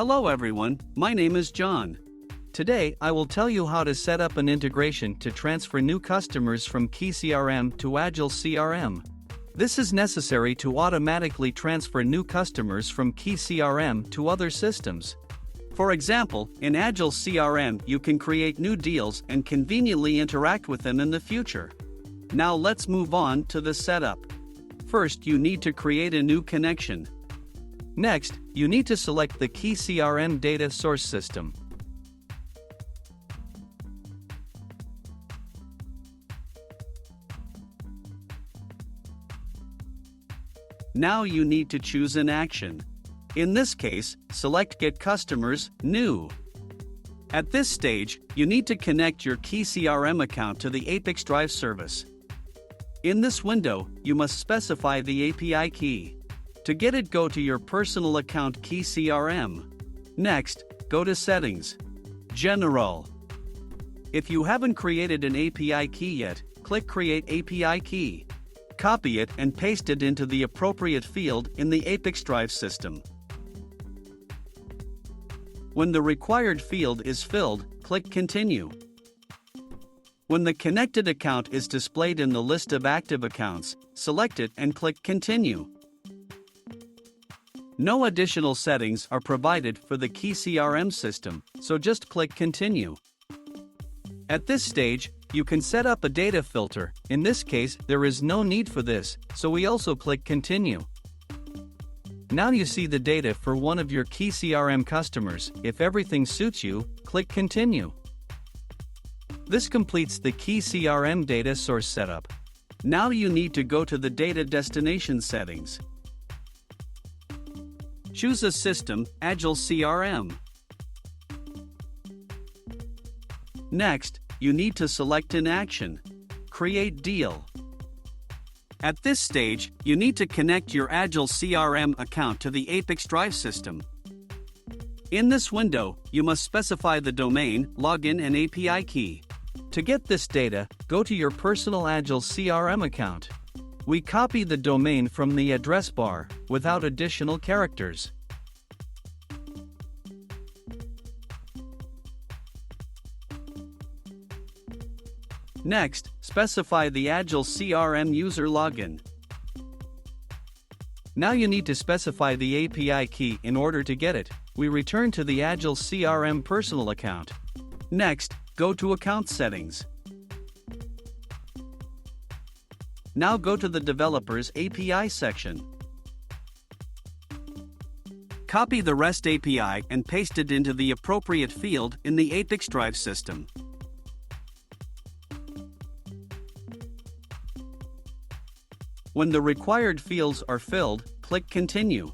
Hello everyone, my name is John. Today I will tell you how to set up an integration to transfer new customers from KeyCRM to Agile CRM. This is necessary to automatically transfer new customers from KeyCRM to other systems. For example, in Agile CRM you can create new deals and conveniently interact with them in the future. Now let's move on to the setup. First, you need to create a new connection. Next, you need to select the KeyCRM data source system. Now you need to choose an action. In this case, select Get Customers, New. At this stage, you need to connect your KeyCRM account to the ApiX-Drive service. In this window, you must specify the API key. To get it, go to your personal account KeyCRM. Next, go to Settings. General. If you haven't created an API key yet, click Create API Key. Copy it and paste it into the appropriate field in the ApiX-Drive system. When the required field is filled, click Continue. When the connected account is displayed in the list of active accounts, select it and click Continue. No additional settings are provided for the KeyCRM system, so just click Continue. At this stage, you can set up a data filter. In this case, there is no need for this, so we also click Continue. Now you see the data for one of your KeyCRM customers. If everything suits you, click Continue. This completes the KeyCRM data source setup. Now you need to go to the data destination settings. Choose a system, Agile CRM. Next, you need to select an action. Create Deal. At this stage, you need to connect your Agile CRM account to the ApiX-Drive system. In this window, you must specify the domain, login, and API key. To get this data, go to your personal Agile CRM account. We copy the domain from the address bar, without additional characters. Next, specify the Agile CRM user login. Now you need to specify the API key in order to get it. We return to the Agile CRM personal account. Next, go to Account Settings. Now go to the Developers API section. Copy the REST API and paste it into the appropriate field in the ApiX-Drive system. When the required fields are filled, click Continue.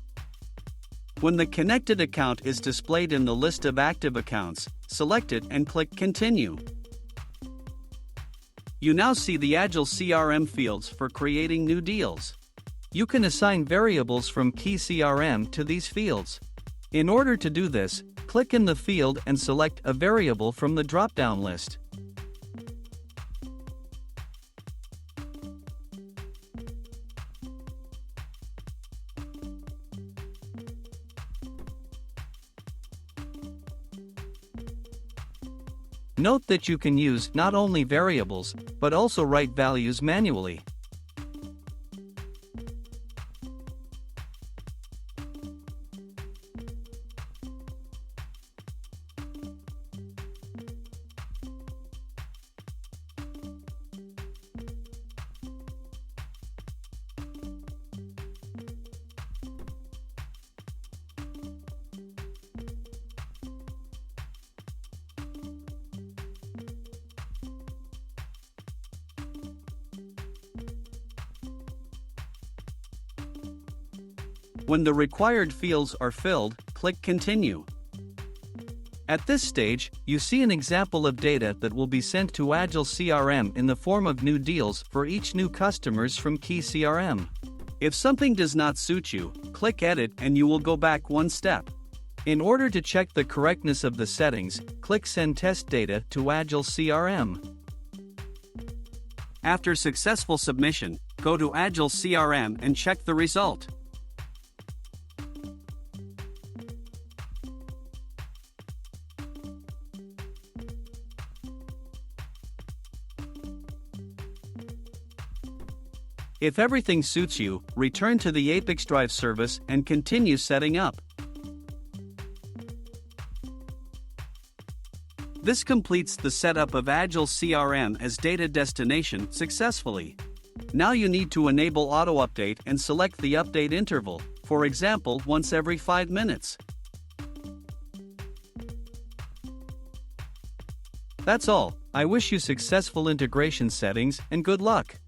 When the connected account is displayed in the list of active accounts, select it and click Continue. You now see the Agile CRM fields for creating new deals. You can assign variables from KeyCRM to these fields. In order to do this, click in the field and select a variable from the drop-down list. Note that you can use not only variables, but also write values manually. When the required fields are filled, click Continue. At this stage, you see an example of data that will be sent to Agile CRM in the form of new deals for each new customers from KeyCRM. If something does not suit you, click Edit and you will go back one step. In order to check the correctness of the settings, click Send Test Data to Agile CRM. After successful submission, go to Agile CRM and check the result. If everything suits you, return to the ApiX-Drive service and continue setting up. This completes the setup of Agile CRM as data destination successfully. Now you need to enable auto-update and select the update interval, for example once every 5 minutes. That's all. I wish you successful integration settings and good luck.